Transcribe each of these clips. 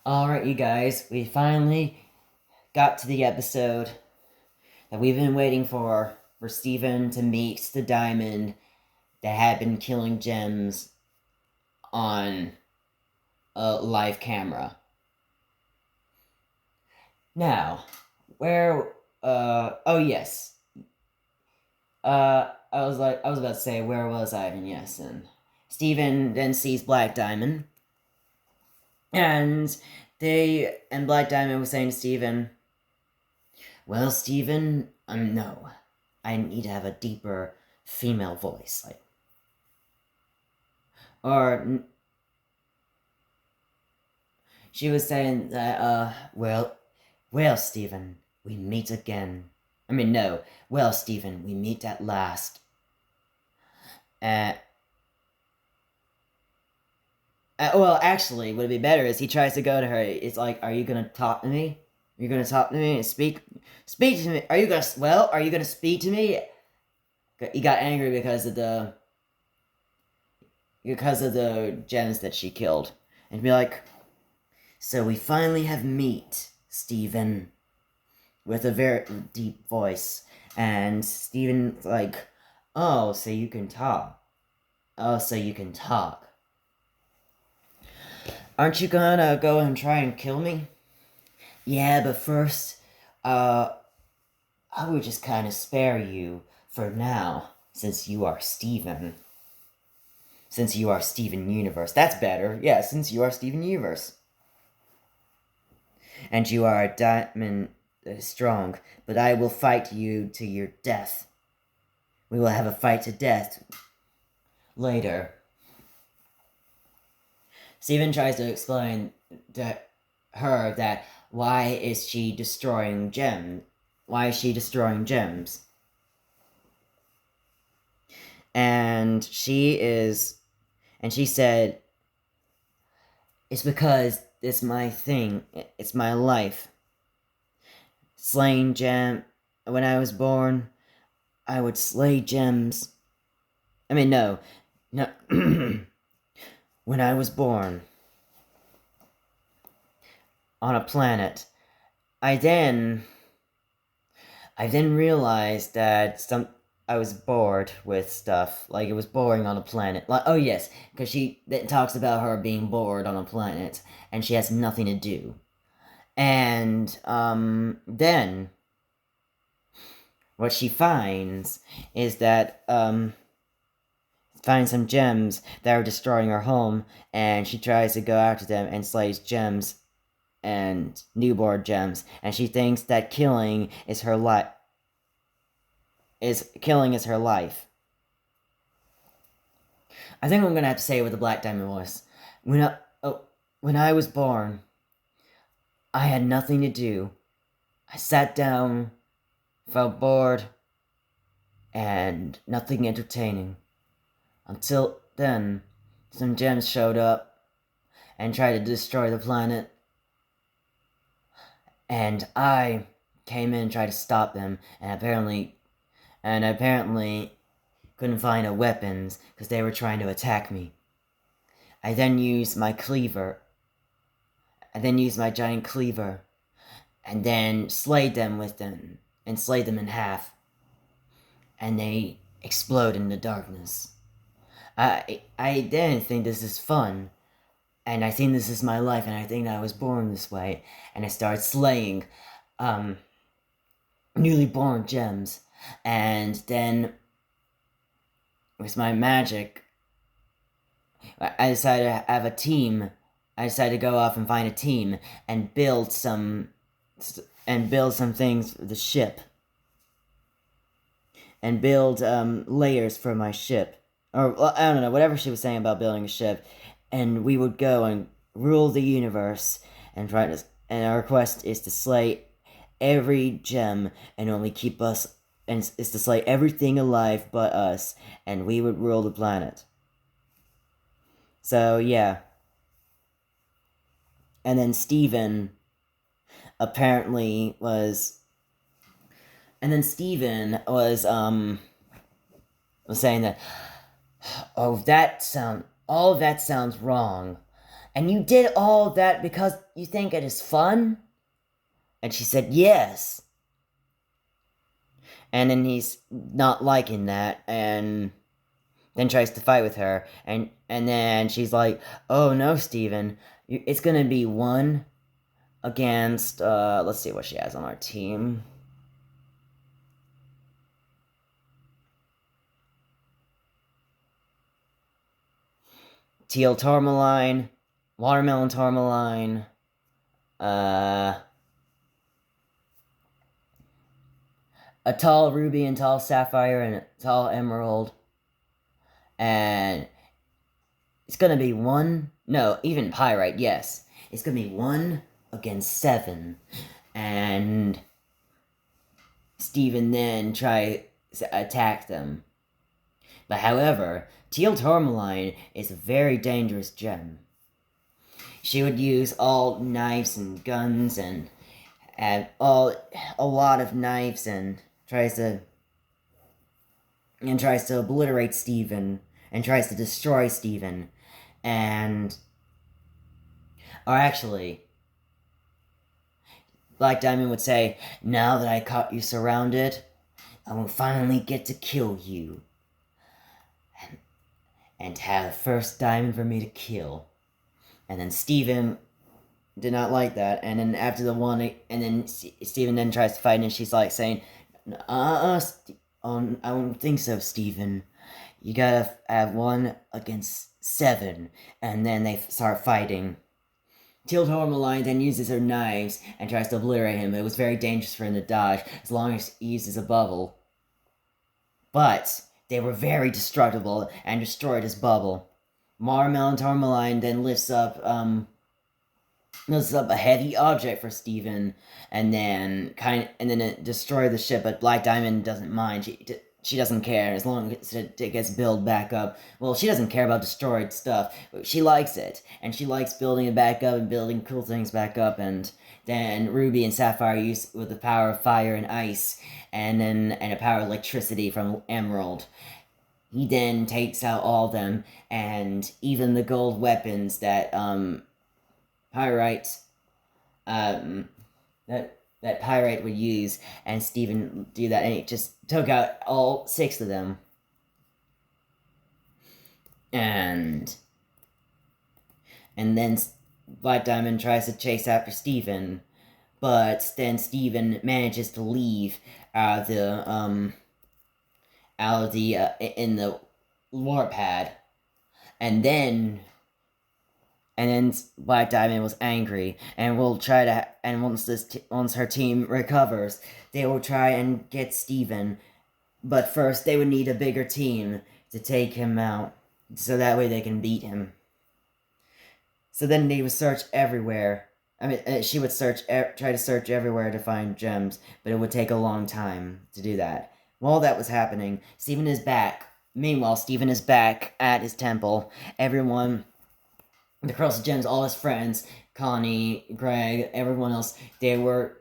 Alright, you guys, we finally got to the episode that we've been waiting for Steven to meet the diamond that had been killing gems on a live camera. Now, oh yes. I was about to say, where was I? And yes, and Steven then sees Black Diamond, and Black Diamond was saying to Steven, well, Steven, no. I need to have a deeper female voice. Or, she was saying that, well, Steven, we meet again. I mean, no. Well, Steven, we meet at last. Well, actually, what would be better is he tries to go to her. It's like, are you gonna talk to me? Are you gonna talk to me and speak to me? Are you gonna speak to me? He got angry because of the gems that she killed. And be like, so we finally have meet, Steven. With a very deep voice. And Steven's like, oh, so you can talk. Oh, so you can talk. Aren't you gonna go and try and kill me? Yeah, but first, I would just kind of spare you for now, since you are Steven. Since you are Steven Universe. That's better. Yeah, since you are Steven Universe. And you are a diamond strong, but I will fight you to your death. We will have a fight to death later. Steven tries to explain to her that why is she destroying gems? Why is she destroying gems? And she said, it's because it's my thing. It's my life. Slaying gem. When I was born, I would slay gems. I mean, no. When I was born on a planet, I then realized that I was bored with stuff. Like, it was boring on a planet. Like, oh yes, because she talks about her being bored on a planet, and she has nothing to do. And, then, what she finds is that, finds some gems that are destroying her home, and she tries to go after them and slays gems and newborn gems, and she thinks that killing is her life. Killing is her life. I think I'm gonna have to say it with the Black Diamond voice. When I was born, I had nothing to do. I sat down, felt bored, and nothing entertaining. Until then, some gems showed up and tried to destroy the planet. And I came in and tried to stop them, and apparently couldn't find the weapons because they were trying to attack me. I then used my cleaver. I then used my giant cleaver, and then slayed them in half, and they explode in the darkness. I then think this is fun, and I think this is my life, and I think I was born this way, and I started slaying, newly born gems, and then, with my magic, I decided to have a team. I decided to go off and find a team, and build some things for the ship, and build, layers for my ship. Or, I don't know, whatever she was saying about building a ship, and we would go and rule the universe, and our quest is to slay every gem, and only keep us, and is to slay everything alive but us, and we would rule the planet. So, yeah. And then Steven apparently was... And then Steven was saying that, all of that sounds wrong, And you did all that because you think it is fun? And she said, yes. And then he's not liking that, and then tries to fight with her. And then she's like, oh no, Steven, it's gonna be 1 against, let's see what she has on our team. Teal Tourmaline, Watermelon Tourmaline, a tall ruby and tall sapphire and a tall emerald. And it's gonna be 1, no, even pyrite, yes. It's gonna be 1 against 7. And Steven then tries to attack them. But however, Teal Tourmaline is a very dangerous gem. She would use all knives and guns and a lot of knives and tries to obliterate Steven and tries to destroy Steven. Or actually, Black Diamond would say, now that I caught you surrounded, I will finally get to kill you. And have the first diamond for me to kill. And then Steven did not like that. And then after the one, and then Steven then tries to fight, and she's like saying, I don't think so, Steven. You gotta have 1 against 7. And then they start fighting. Teal Tourmaline then uses her knives and tries to obliterate him. It was very dangerous for him to dodge, as long as he uses a bubble. But they were very destructible and destroyed his bubble. Watermelon Tourmaline then lifts up a heavy object for Steven, and then it destroys the ship. But Black Diamond doesn't mind. She doesn't care as long as it gets built back up. Well, she doesn't care about destroyed stuff. She likes it, and she likes building it back up and building cool things back up. And then Ruby and Sapphire use with the power of fire and ice, and a power of electricity from Emerald. He then takes out all of them, and even the gold weapons that Pyrite that Pyrite would use, and Steven do that, and he just took out all 6 of them. And then Black Diamond tries to chase after Steven, but then Steven manages to leave in the warp pad, and then Black Diamond was angry, and will try to, and once her team recovers, they will try and get Steven, but first they would need a bigger team to take him out, so that way they can beat him. So then they would search everywhere. She would try to search everywhere to find gems, but it would take a long time to do that. While that was happening, Steven is back. Meanwhile, Steven is back at his temple. Everyone, the Crystal Gems, all his friends, Connie, Greg, everyone else, they were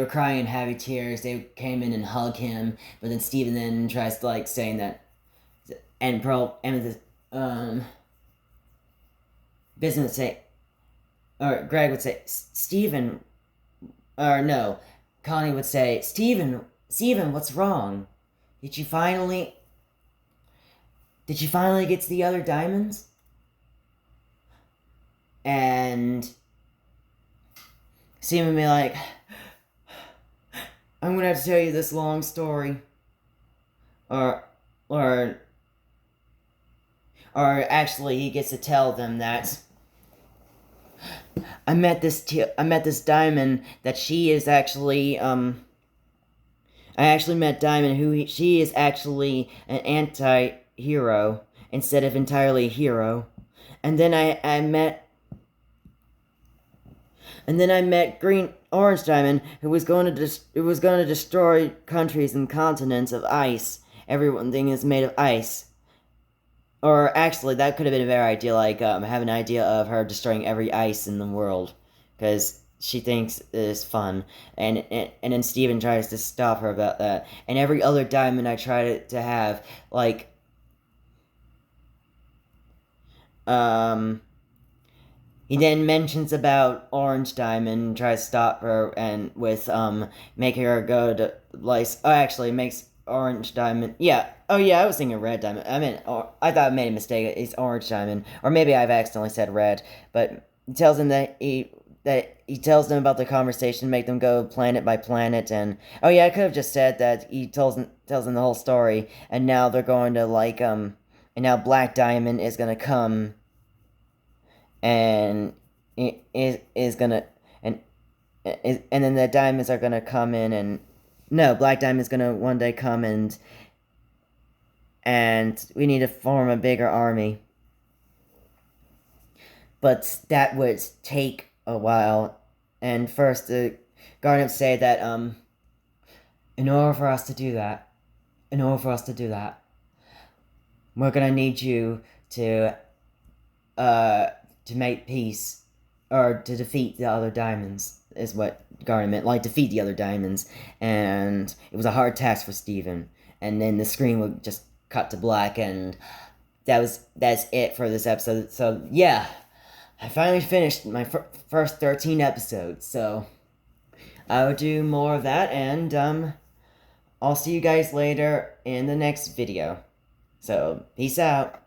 crying and having tears. They came in and hugged him, but then Steven then tries to saying that, business say, or Greg would say, Steven, or no, Connie would say, Steven, what's wrong? Did you finally get to the other diamonds? And Steven would be like, I'm gonna have to tell you this long story. Or actually, he gets to tell them that I met this diamond that she is actually I actually met Diamond, she is actually an anti-hero instead of entirely a hero. And then I met Orange Diamond, who was going to destroy countries and continents of ice. Everything is made of ice. Or actually, that could have been a better idea, have an idea of her destroying every ice in the world, because she thinks it's fun, and then Steven tries to stop her about that. And every other diamond I try to have, He then mentions about Orange Diamond, tries to stop her, and with making her go to Lice. Oh, actually, makes Orange Diamond. Yeah. Oh yeah, I was thinking Red Diamond. I mean, I thought I made a mistake. It's Orange Diamond, or maybe I've accidentally said Red. But he tells him that he tells them about the conversation, make them go planet by planet, and oh yeah, I could have just said that he tells them the whole story, and now they're going to and now Black Diamond is gonna come and it is gonna and and then the diamonds are gonna come in and no, Black Diamond's gonna one day come and we need to form a bigger army. But that would take a while. And first the Guardians say that in order for us to do that, we're gonna need you to make peace or to defeat the other diamonds is what Garnet meant, like defeat the other diamonds. And it was a hard task for Steven. And then the screen would just cut to black, and that's it for this episode. So yeah, I finally finished my first 13 episodes. So I'll do more of that, and I'll see you guys later in the next video. So peace out.